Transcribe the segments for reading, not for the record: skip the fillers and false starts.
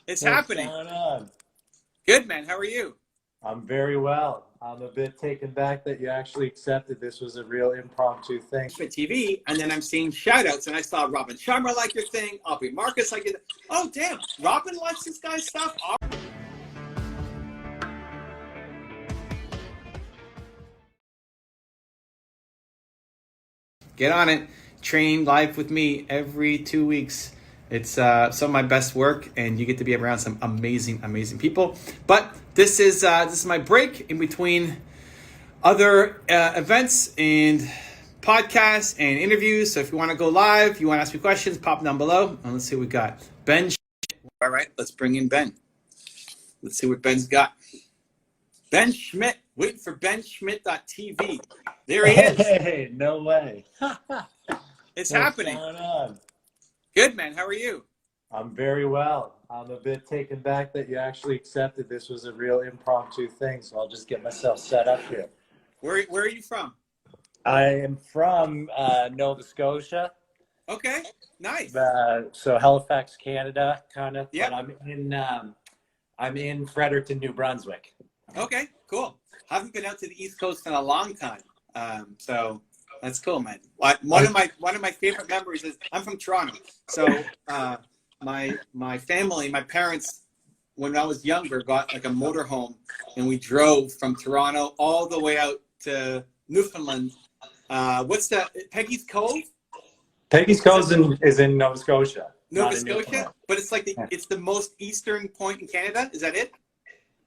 It's What's happening. going on? Good, man. How are you? I'm very well. I'm a bit taken back that you actually accepted this was a real impromptu thing. For TV, and then I'm seeing shout outs, and I saw Robin Sharma like your thing, Aubrey Marcus like it. Oh, damn. Robin likes this guy's stuff. Get on it. Train live with me every 2 weeks. It's some of my best work, and you get to be around some amazing, amazing people. But this is my break in between other events and podcasts and interviews. So if you want to go live, you want to ask me questions, pop down below. And let's see what we got. Ben. All right, let's bring in Ben. Let's see what Ben's got. Ben Schmidt. Wait for benschmidt.tv. There he is. Hey, no way. It's What's happening. going on? Good, man. How are you? I'm very well. I'm a bit taken back that you actually accepted this was a real impromptu thing, so I'll just get myself set up here. Where are you from? I am from Nova Scotia. Okay, nice. So Halifax, Canada, kind of. Yep. But I'm in Fredericton, New Brunswick. Okay, cool. Haven't been out to the East Coast in a long time, so that's cool, man. One of my favorite memories is I'm from Toronto, so my family, my parents, when I was younger, got like a motorhome, and we drove from Toronto all the way out to Newfoundland. What's that? Peggy's Cove? Peggy's Cove is in Nova Scotia. Nova Scotia, but it's like it's the most eastern point in Canada. Is that it?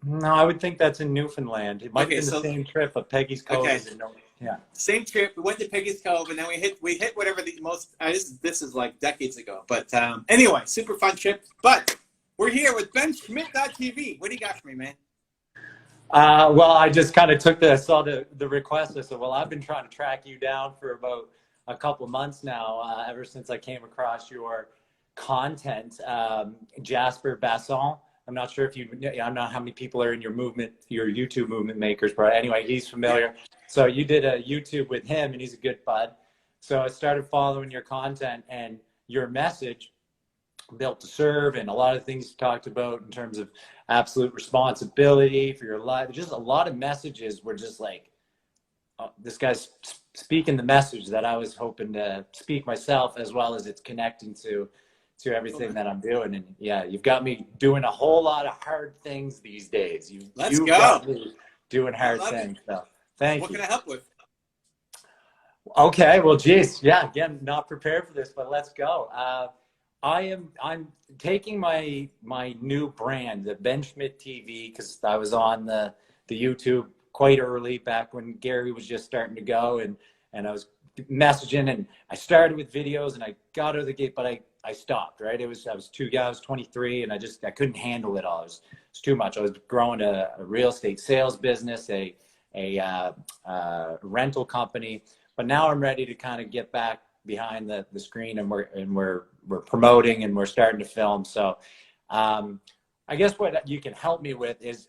No, I would think that's in Newfoundland. It might have been so, the same trip, but Peggy's Cove is in yeah. Same trip. We went to Peggy's Cove, and then we hit whatever the most. This is like decades ago, but anyway, super fun trip. But we're here with benschmidt.tv. What do you got for me, man? Well, I just kind of saw the request. I said, well, I've been trying to track you down for about a couple of months now, ever since I came across your content. Jasper Basson. I'm not sure if I don't know how many people are in your YouTube movement makers, but anyway, he's familiar. So you did a YouTube with him, and he's a good bud. So I started following your content, and your message, built to serve, and a lot of things you talked about in terms of absolute responsibility for your life. Just a lot of messages were just like, this guy's speaking the message that I was hoping to speak myself, as well as it's connecting to everything that I'm doing. And yeah, you've got me doing a whole lot of hard things these days. Let's go. Got me doing hard things. So thank you. What can I help with? Okay, well, geez, yeah, again, not prepared for this, but let's go. I'm taking my new brand, the Ben Schmidt TV, because I was on the YouTube quite early, back when Gary was just starting to go, and I was messaging, and I started with videos, and I got out of the gate, but I stopped, right? I was 23, and I couldn't handle it all. It was too much. I was growing a real estate sales business, a rental company, but now I'm ready to kind of get back behind the screen, and we're promoting, and we're starting to film. So I guess what you can help me with is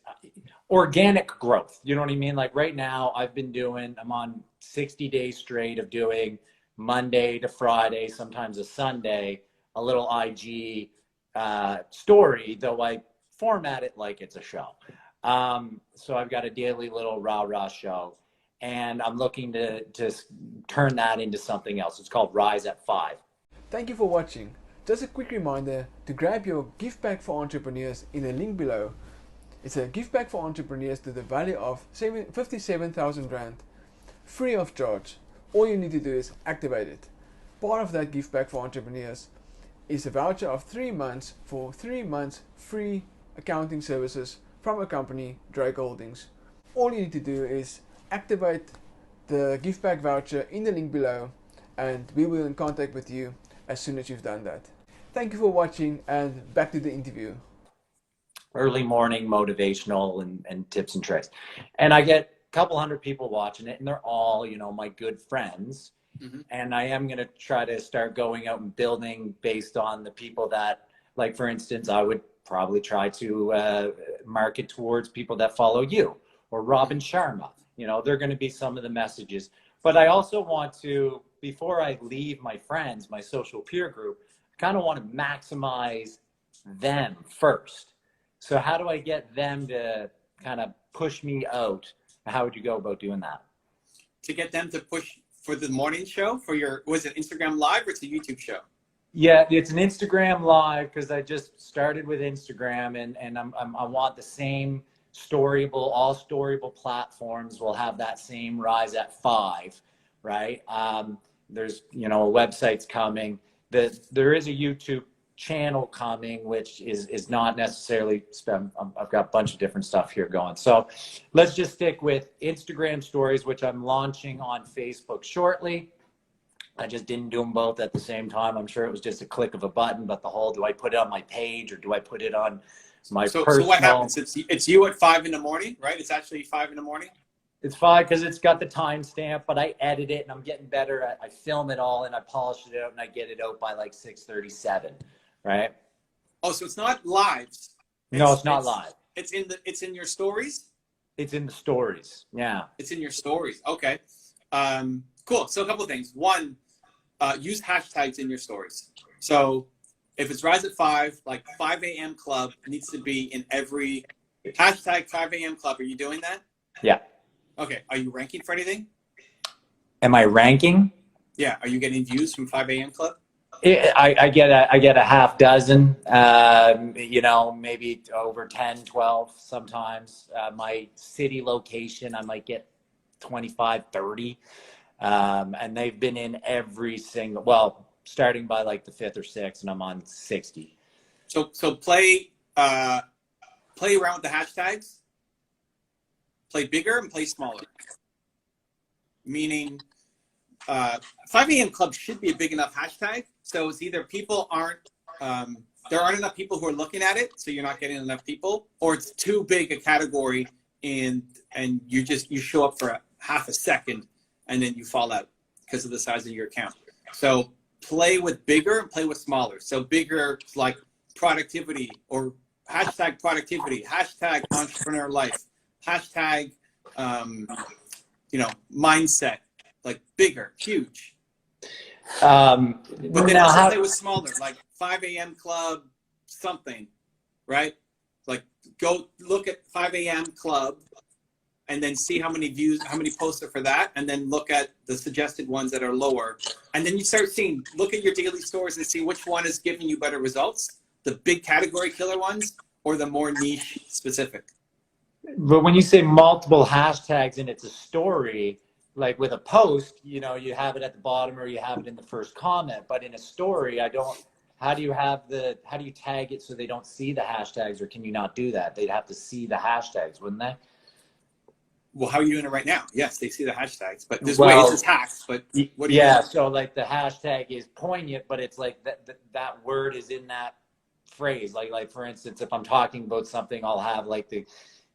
organic growth. You know what I mean? Like right now I'm on 60 days straight of doing Monday to Friday, sometimes a Sunday, a little IG story, though I format it like it's a show. So I've got a daily little rah-rah show, and I'm looking to turn that into something else. It's called Rise at 5. Thank you for watching. Just a quick reminder to grab your gift bag for entrepreneurs in the link below. It's a gift bag for entrepreneurs to the value of 57,000 Rand, free of charge. All you need to do is activate it. Part of that gift bag for entrepreneurs is a voucher of 3 months for 3 months free accounting services from a company, Dryk Holdings. All you need to do is activate the gift bag voucher in the link below, and we will be in contact with you as soon as you've done that. Thank you for watching, and back to the interview. Early morning motivational and tips and tricks. And I get a couple hundred people watching it, and they're all, my good friends. Mm-hmm. And I am going to try to start going out and building based on the people that, like, for instance, I would probably try to market towards people that follow you or Robin Sharma. They're going to be some of the messages. But I also want to, before I leave my friends, my social peer group, I kind of want to maximize them first. So how do I get them to kind of push me out? How would you go about doing that? To get them to push for the morning show for your, was it Instagram Live or it's a YouTube show? Yeah, it's an Instagram Live because I just started with Instagram, and I want the same Storyable, all Storyable platforms will have that same rise at 5, right? There's, you know, a website's coming. There is a YouTube channel coming, which is not necessarily I've got a bunch of different stuff here going. So let's just stick with Instagram stories, which I'm launching on Facebook shortly. I just didn't do them both at the same time. I'm sure it was just a click of a button, but the whole, do I put it on my page or do I put it on my personal? So what happens? It's you at 5 in the morning, right? It's actually 5 in the morning. It's 5 because it's got the timestamp, but I edit it and I'm getting better. I film it all and I polish it out and I get it out by like 6:37, right? Oh, so it's not lives. No, it's not live. It's in your stories. It's in the stories. Yeah. It's in your stories. Okay. Cool. So a couple of things. One, use hashtags in your stories. So if it's Rise at 5, like 5 a.m. club needs to be in every hashtag 5 a.m. club. Are you doing that? Yeah. Okay. Are you ranking for anything? Am I ranking? Yeah. Are you getting views from 5 a.m. club? I get a half dozen, you know, maybe over 10, 12 sometimes. My city location, I might get 25, 30. And they've been in every single, well, starting by like the 5th or 6th, and I'm on 60. So play around with the hashtags. Play bigger and play smaller. Meaning, 5 a.m. club should be a big enough hashtag. So it's either people aren't, there aren't enough people who are looking at it, so you're not getting enough people, or it's too big a category and you show up for half a second and then you fall out because of the size of your account. So play with bigger and play with smaller. So bigger, like productivity or hashtag productivity, hashtag entrepreneur life, hashtag, you know, mindset, like bigger, huge. But then also play with smaller, like 5 a.m. club, something, right? Like go look at 5 a.m. club and then see how many views, how many posts are for that, and then look at the suggested ones that are lower. And then you start seeing, look at your daily stories and see which one is giving you better results, the big category killer ones or the more niche specific. But when you say multiple hashtags and it's a story, like with a post, you know, you have it at the bottom or you have it in the first comment, but in a story, how do you tag it so they don't see the hashtags, or can you not do that? They'd have to see the hashtags, wouldn't they? Well, how are you doing it right now? Yes, they see the hashtags, but there's ways it's hacked. But what do you do? So like the hashtag is poignant, but it's like that word is in that phrase. Like for instance, if I'm talking about something, I'll have like the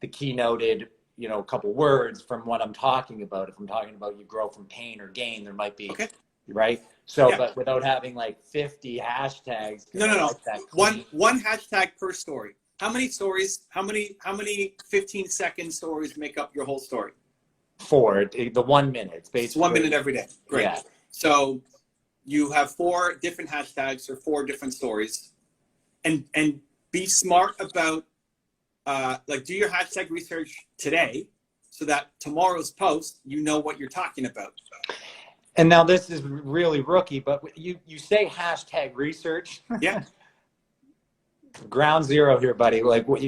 keynoted, you know, a couple words from what I'm talking about. If I'm talking about you grow from pain or gain, there might be, right? So, but without having like 50 hashtags. No. One hashtag per story. How many stories, how many 15-second stories make up your whole story? 4, the 1 minute. It's basically it's 1 minute every day. Great. Yeah. So you have 4 different hashtags or 4 different stories, and be smart about, like do your hashtag research today so that tomorrow's post, you know what you're talking about. And now this is really rookie, but you say hashtag research. Yeah. Ground zero here, buddy. Like what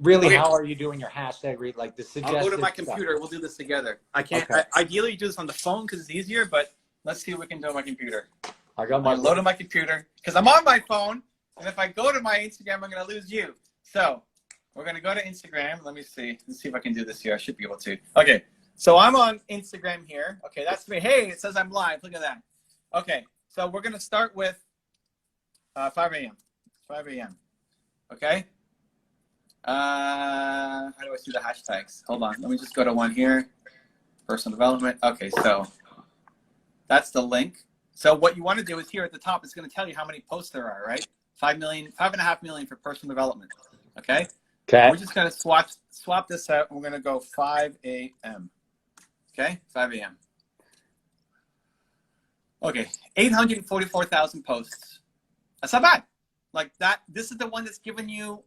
really, how are you doing your hashtag read? Like the suggested I'll go to my computer. We'll do this together. I can't, ideally you do this on the phone because it's easier, but let's see what we can do on my computer. I got my load on my computer because I'm on my phone. And if I go to my Instagram, I'm going to lose you. So we're going to go to Instagram. Let me see. Let's see if I can do this here. I should be able to. Okay. So I'm on Instagram here. Okay. That's me. Hey, it says I'm live. Look at that. Okay. So we're going to start with 5 a.m. 5 a.m. Okay. How do I see the hashtags? Hold on. Let me just go to one here. Personal development. Okay. So that's the link. So what you want to do is here at the top, it's going to tell you how many posts there are, right? 5.5 million for personal development. Okay. Okay. We're just going to swap this out. And we're going to go 5 a.m. Okay. 5 a.m. Okay. 844,000 posts. That's not bad. Like that. This is the one that's giving you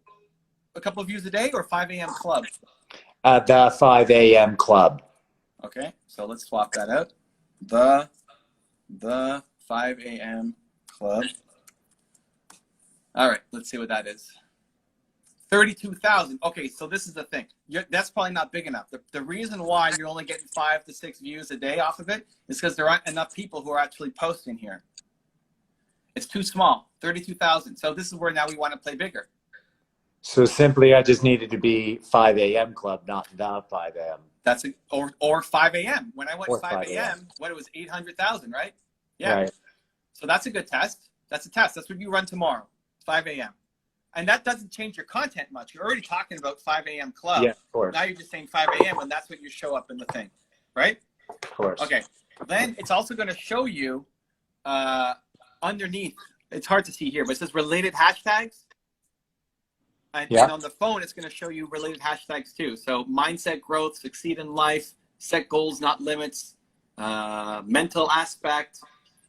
a couple of views a day, or 5 a.m. club? The 5 a.m. club. Okay, so let's swap that out. The 5 a.m. club. All right, let's see what that is. 32,000. Okay, so this is the thing. That's probably not big enough. The reason why you're only getting 5 to 6 views a day off of it is because there aren't enough people who are actually posting here. It's too small. 32,000. So this is where now we want to play bigger. So simply, I just needed to be 5 a.m. club, not the 5 a.m. That's it, or 5 a.m. When I went Or 5 a.m., what, it was 800,000, right? Yeah. Right. So that's a good test. That's a test. That's what you run tomorrow, 5 a.m. And that doesn't change your content much. You're already talking about 5 a.m. club. Yeah, of course. Now you're just saying 5 a.m. and that's what you show up in the thing, right? Of course. Okay. Then it's also going to show you underneath. It's hard to see here, but it says related hashtags. And on the phone, it's going to show you related hashtags too. So mindset growth, succeed in life, set goals, not limits, mental aspect,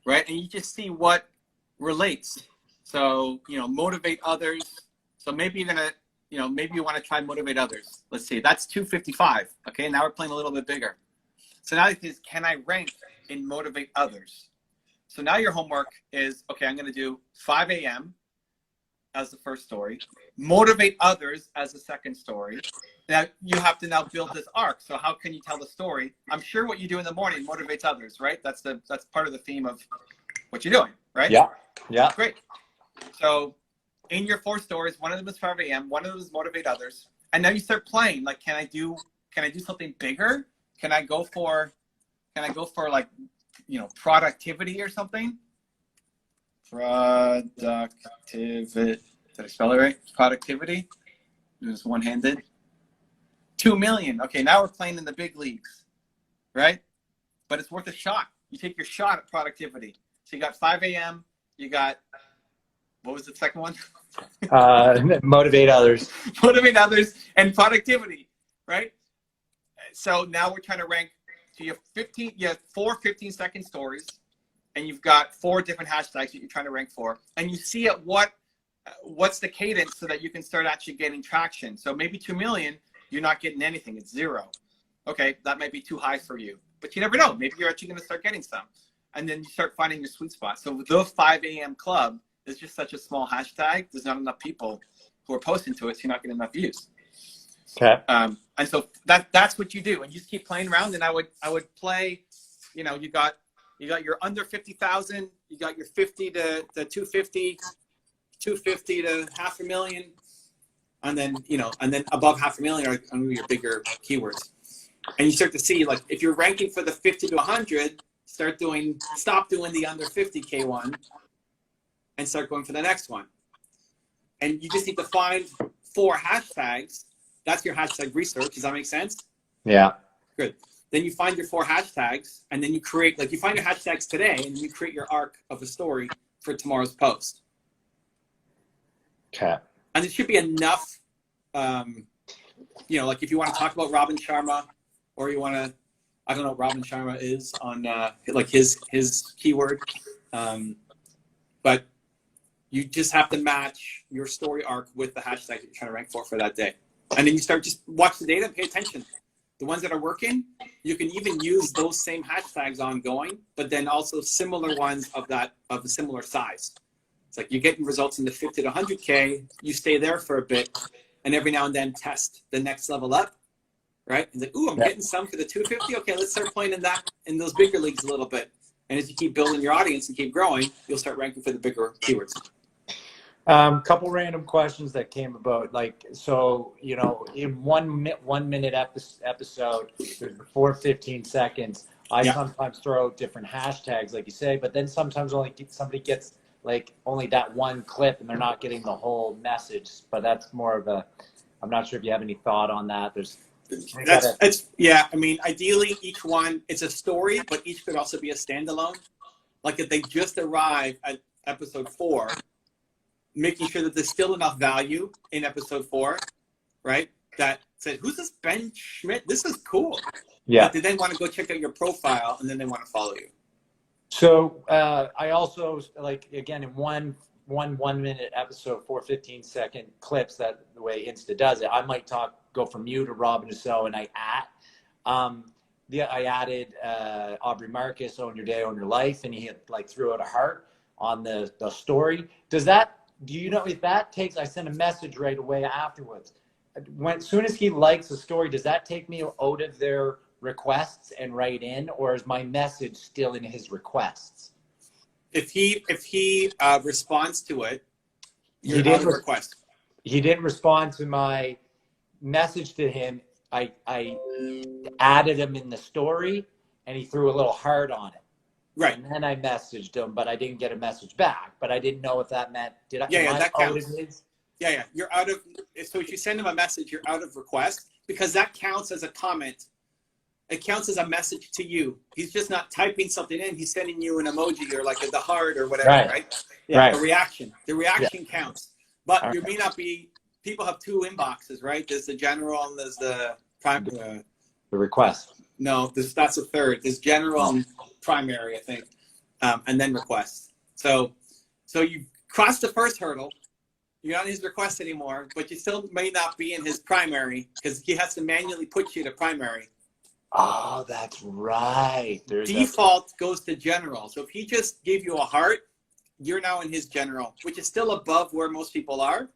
right? And you just see what relates. So, motivate others. So maybe you're going to, maybe you want to try motivate others. Let's see, that's 255. Okay, now we're playing a little bit bigger. So now it is, can I rank in motivate others? So now your homework is, okay, I'm going to do 5 a.m. as the first story, motivate others as the second story. Now you have to now build this arc. So how can you tell the story? I'm sure what you do in the morning motivates others, right? That's part of the theme of what you're doing, right? Yeah. Yeah. Great. So in your 4 stories, one of them is 5 a.m., one of them is motivate others. And now you start playing. Like, can I do something bigger? Can I go for like, productivity or something? Productivity. Did I spell it right? Productivity. It was one-handed. 2 million. Okay, now we're playing in the big leagues, right? But it's worth a shot. You take your shot at productivity. So you got 5 a.m. You got, what was the second one? Motivate others. Motivate others and productivity, right? So now we're trying to rank. So you have 4 15-second stories, and you've got 4 different hashtags that you're trying to rank for, and you see at what's the cadence so that you can start actually getting traction. So maybe 2 million, you're not getting anything. It's 0. Okay, that might be too high for you, but you never know. Maybe you're actually going to start getting some, and then you start finding your sweet spot. So the 5 a.m. club is just such a small hashtag. There's not enough people who are posting to it, so you're not getting enough views. Okay. And so that's what you do, and you just keep playing around. And I would play, you got your under 50,000, you got your 50 to 250, 250 to 500,000, and then above 500,000 are your bigger keywords. And you start to see, like, if you're ranking for the 50 to 100, stop doing the under 50K one, and start going for the next one. And you just need to find 4 hashtags. That's your hashtag research. Does that make sense? Yeah. Good. Then you find your 4 hashtags, and then you create, like, you find your hashtags today, and you create your arc of a story for tomorrow's post. Okay. And it should be enough, like if you want to talk about Robin Sharma, or you want to, I don't know what Robin Sharma is on like his keyword, but you just have to match your story arc with the hashtag that you're trying to rank for that day. And then you start, just watch the data and pay attention. The ones that are working, you can even use those same hashtags ongoing, but then also similar ones of a similar size. It's like you're getting results in the 50 to 100K, you stay there for a bit, and every now and then test the next level up, right? And like, ooh, I'm getting some for the 250. Okay, let's start playing in those bigger leagues a little bit. And as you keep building your audience and keep growing, you'll start ranking for the bigger keywords. Couple random questions that came about, like, so, in 1 minute episode, there's 4 15 seconds. I sometimes throw out different hashtags, like you say, but then sometimes somebody gets like only that one clip and they're not getting the whole message. But that's more of I'm not sure if you have any thought on that. I mean, ideally each one, it's a story, but each could also be a standalone. Like if they just arrive at episode 4, making sure that there's still enough value in episode 4, right? That said, who's this Ben Schmidt? This is cool. Yeah. But they then want to go check out your profile, and then they want to follow you. So I also, like, again, in 1 one minute episode, 15-second clips, that the way Insta does it, I might go from you to Robin to so, and I added Aubrey Marcus, Own Your Day, Own Your Life, and he had like threw out a heart on the story. Do you know if that takes, I send a message right away afterwards. Soon as he likes the story, does that take me out of their requests and write in, or is my message still in his requests? If he responds to it, He didn't respond to my message to him. I added him in the story, and he threw a little heart on it. Right. And then I messaged him, but I didn't get a message back. But I didn't know if that meant that counts. Yeah. You're out of. So if you send him a message, you're out of request, because that counts as a comment. It counts as a message to you. He's just not typing something in. He's sending you an emoji or like the heart or whatever, right? Yeah. Right. The reaction counts. But you may not be. People have two inboxes, right? There's the general and there's the primary. The request. No, that's a third. There's general and primary, I think, and then request. So you crossed the first hurdle. You're not in his request anymore, but you still may not be in his primary because he has to manually put you to primary. Oh, that's right. Default goes to general. So if he just gave you a heart, you're now in his general, which is still above where most people are,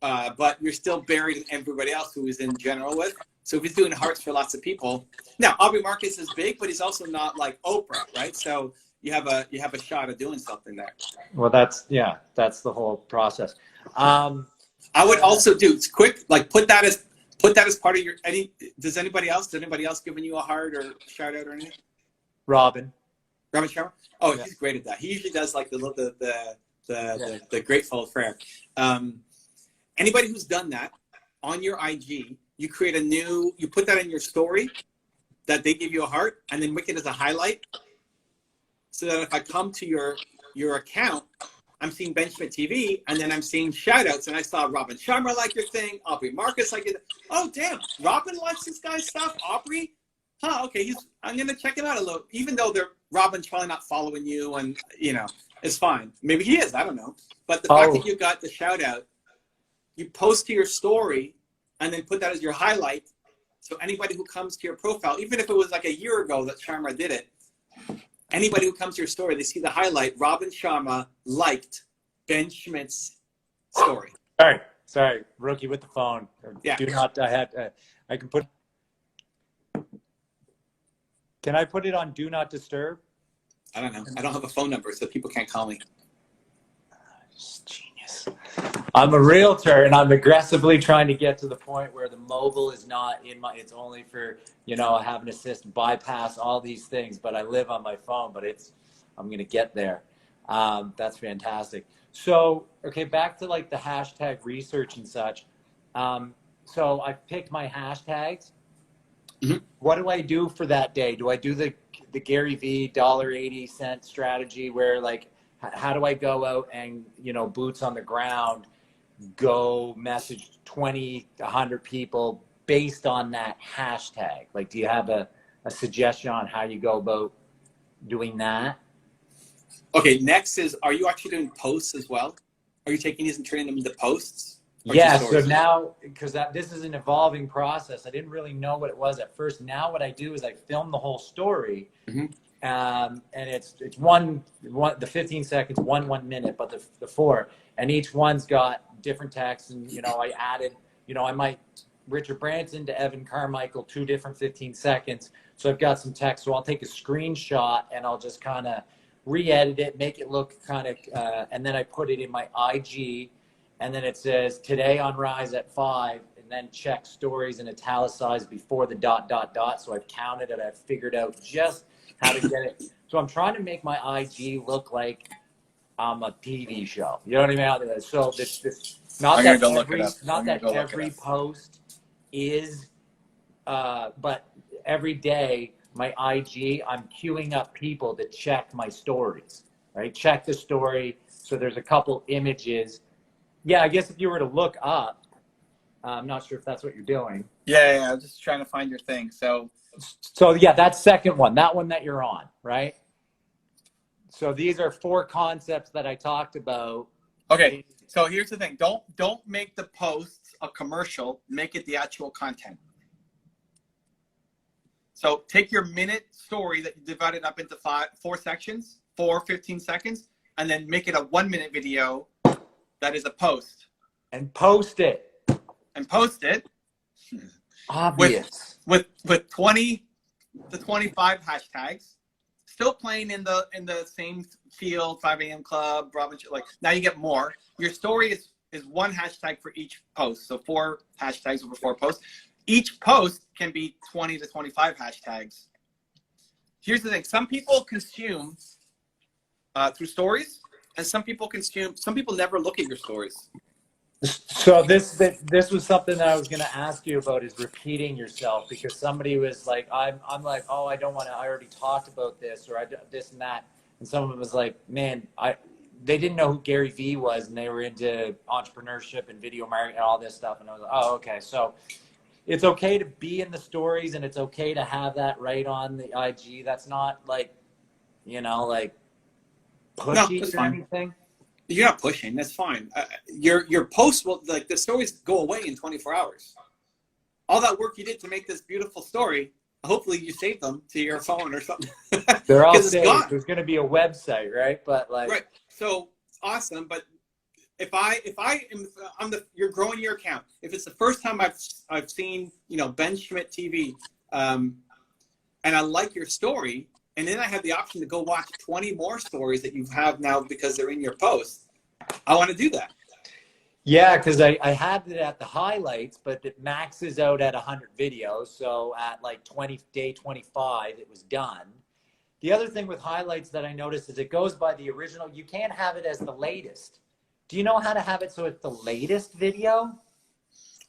but you're still buried in everybody else who is in general with. So if he's doing hearts for lots of people. Now, Aubrey Marcus is big, but he's also not like Oprah, right? So you have a shot of doing something there. Well, that's the whole process. I would also do, it's quick, like put that as part of your, does anybody else giving you a heart or shout out or anything? Robin Sharma? Oh, yeah. He's great at that. He usually does like the grateful prayer. Anybody who's done that on your IG, you put that in your story that they give you a heart, and then make it as a highlight. So that if I come to your account, I'm seeing Benchmit TV, and then I'm seeing shout outs, and I saw Robin Sharma like your thing, Aubrey Marcus like it. Oh, damn, Robin likes this guy's stuff. Aubrey? Huh, okay, I'm going to check it out a little. Even though Robin's probably not following you, and, it's fine. Maybe he is, I don't know. But the fact that you got the shout out, you post to your story, and then put that as your highlight. So anybody who comes to your profile, even if it was like a year ago that Sharma did it, anybody who comes to your story, they see the highlight, Robin Sharma liked Ben Schmidt's story. Sorry, rookie with the phone. Yeah. I can put. Can I put it on Do Not Disturb? I don't know. I don't have a phone number, so people can't call me. Genius. I'm a realtor, and I'm aggressively trying to get to the point where the mobile is not it's only for, have an assistant, bypass all these things, but I live on my phone, but I'm going to get there. That's fantastic. So, okay, back to like the hashtag research and such. So I picked my hashtags. Mm-hmm. What do I do for that day? Do I do the Gary V $1.80 strategy where like, how do I go out and, boots on the ground, go message 20, 100 people based on that hashtag? Like, do you have a suggestion on how you go about doing that? Okay, next is, are you actually doing posts as well? Are you taking these and turning them into posts? Yeah, so now, because this is an evolving process, I didn't really know what it was at first. Now what I do is I film the whole story. Mm-hmm. And it's the 15 seconds, 1 minute, but the 4, and each one's got different text. And, I added, I might Richard Branson to Evan Carmichael, 2 different 15 seconds. So I've got some text. So I'll take a screenshot and I'll just kind of re-edit it, make it look kind of, and then I put it in my IG, and then it says today on Rise at 5, and then check stories and italicized before the ... So I've counted it. I've figured out just how to get it. So I'm trying to make my IG look like I'm a TV show. You know what I mean? So this not that every post is, but every day my IG, I'm queuing up people to check my stories, right? Check the story. So there's a couple images. Yeah, I guess if you were to look up, I'm not sure if that's what you're doing. Yeah, I'm just trying to find your thing. So yeah, that second one, that one that you're on, right? So these are 4 concepts that I talked about Okay, so here's the thing. Don't make the posts a commercial. Make it the actual content. So take your minute story that you divided up into four sections, 15 seconds, and then make it a 1 minute video that is a post. And post it. And post it. Obvious. With 20 to 25 hashtags. Still playing in the same field, 5 a.m. club, Robin. Like now you get more. Your story is one hashtag for each post. So 4 hashtags over 4 posts. Each post can be 20 to 25 hashtags. Here's the thing. Some people consume through stories, and some people never look at your stories. So this was something that I was going to ask you about, is repeating yourself, because somebody was like, I'm like, oh, I don't want to, I already talked about this, or this and that. And someone was like, man, they didn't know who Gary Vee was, and they were into entrepreneurship and video marketing and all this stuff. And I was like, oh, okay. So it's okay to be in the stories, and it's okay to have that right on the IG. That's not like, like pushy or anything. You're not pushing. That's fine. Your posts will, like, the stories go away in 24 hours. All that work you did to make this beautiful story, hopefully you saved them to your phone or something. They're all saved. There's going to be a website, right? But like, right. So awesome. But you're growing your account. If it's the first time I've seen, Ben Schmidt TV, and I like your story, and then I have the option to go watch 20 more stories that you have now because they're in your post, I want to do that. Yeah, because I had it at the highlights, but it maxes out at 100 videos. So at like day 25, it was done. The other thing with highlights that I noticed is it goes by the original. You can't have it as the latest. Do you know how to have it so it's the latest video?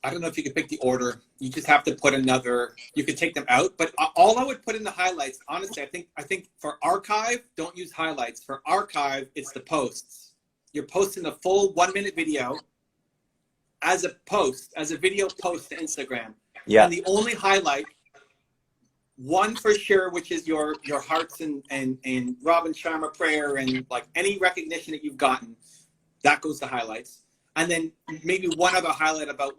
I don't know if you can pick the order. You just have to put another. You can take them out, but all I would put in the highlights, honestly, I think for archive, don't use highlights. For archive, it's the posts. You're posting a full 1 minute video as a video post to Instagram. Yeah. And the only highlight, one for sure, which is your hearts and Robin Sharma prayer and like any recognition that you've gotten, that goes to highlights. And then maybe one other highlight about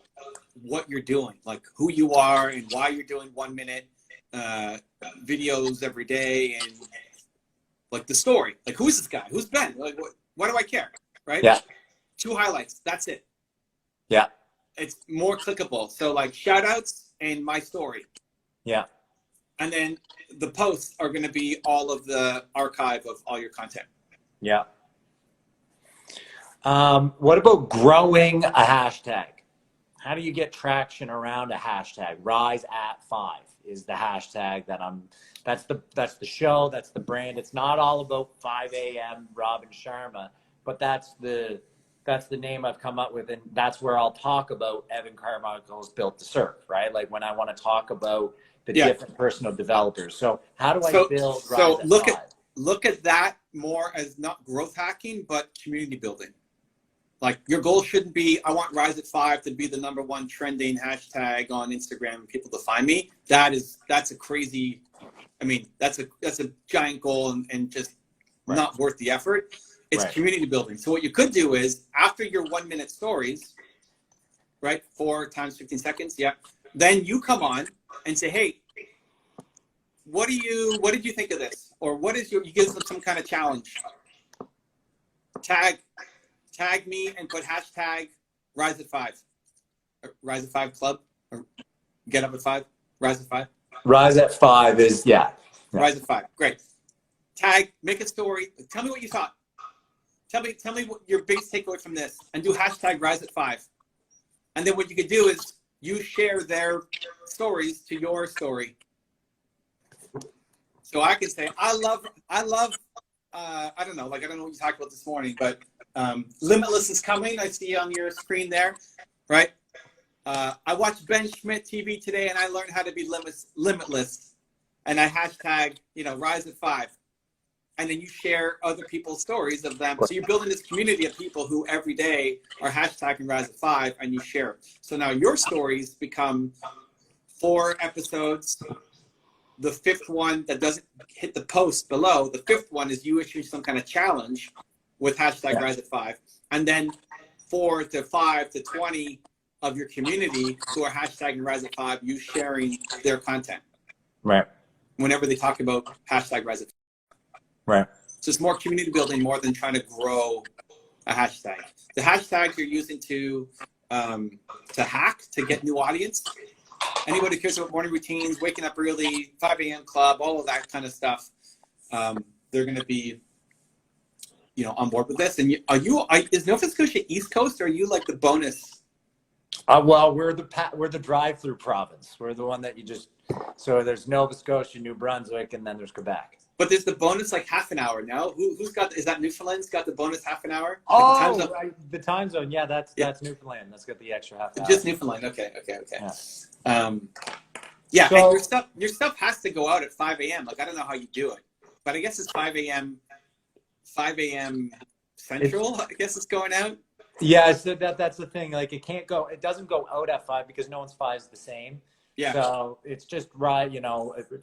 what you're doing, like who you are and why you're doing 1 minute videos every day, and like the story, like who's this guy, who's Ben, like what do I care, right? Yeah. 2 highlights, that's it. Yeah. It's more clickable. So like shout outs and my story. Yeah. And then the posts are going to be all of the archive of all your content. Yeah. What about growing a hashtag? How do you get traction around a hashtag? Rise at 5 is the hashtag that's the show, that's the brand. It's not all about 5 a.m. Robin Sharma, but that's the name I've come up with, and that's where I'll talk about Evan Carmichael's Built to Serve, right? Like when I want to talk about the different personal developers. So how do I build Rise at 5? Look at that more as not growth hacking, but community building. Like your goal shouldn't be, I want Rise at 5 to be the #1 trending hashtag on Instagram and people to find me. That's a crazy, that's a giant goal and just not worth the effort. It's community building. So what you could do is after your 1 minute stories, right? 4 times 15 seconds. Yeah. Then you come on and say, hey, what did you think of this? Or you give them some kind of challenge. Tag me and put hashtag Rise at 5. Or Rise at 5 club, or Get Up at 5. Rise at 5. Rise at 5 is Rise at 5. Great. Tag, make a story. Tell me what you thought. Tell me what your biggest takeaway from this, and do hashtag Rise at 5. And then what you could do is you share their stories to your story. So I can say, I love. I don't know what you talked about this morning, but Limitless is coming. I see on your screen there, right? I watched Ben Schmidt TV today, and I learned how to be limitless. And I hashtag, Rise at 5. And then you share other people's stories of them. So you're building this community of people who every day are hashtagging Rise at 5, and you share it. So now your stories become 4 episodes. The 5th one that doesn't hit the post below, the 5th one is you issue some kind of challenge with hashtag Rise at 5. and then 4 to 5 to 20 of your community who are hashtagging Rise at 5, you sharing their content. Right. Whenever they talk about hashtag Rise at 5. Right. So it's more community building more than trying to grow a hashtag. The hashtags you're using to hack, to get new audience. Anybody who cares about morning routines, waking up early, 5 a.m. club, all of that kind of stuff, they're going to be, on board with this. And is Nova Scotia East Coast, or are you like the bonus? Well, we're the drive-through province. We're the one that so there's Nova Scotia, New Brunswick, and then there's Quebec. But there's the bonus like half an hour now. Is that Newfoundland's got the bonus half an hour? Oh, Like the time zone. Yeah, that's Newfoundland. That's got the extra half hour. Just Newfoundland. Okay. Yeah. So, and your stuff has to go out at 5 a.m. Like, I don't know how you do it, but I guess it's 5 a.m. Central. I guess it's going out. Yeah, so that's the thing. Like, it doesn't go out at 5 because no one's 5 is the same. Yeah. So it's just right,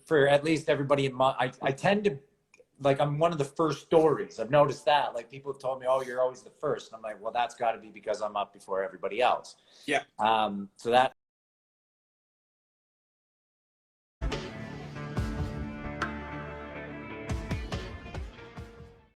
for at least everybody in my, I tend to, like, I'm one of the first stories. I've noticed that. Like, people have told me, oh, you're always the first. And I'm like, well, that's got to be because I'm up before everybody else. Yeah. So that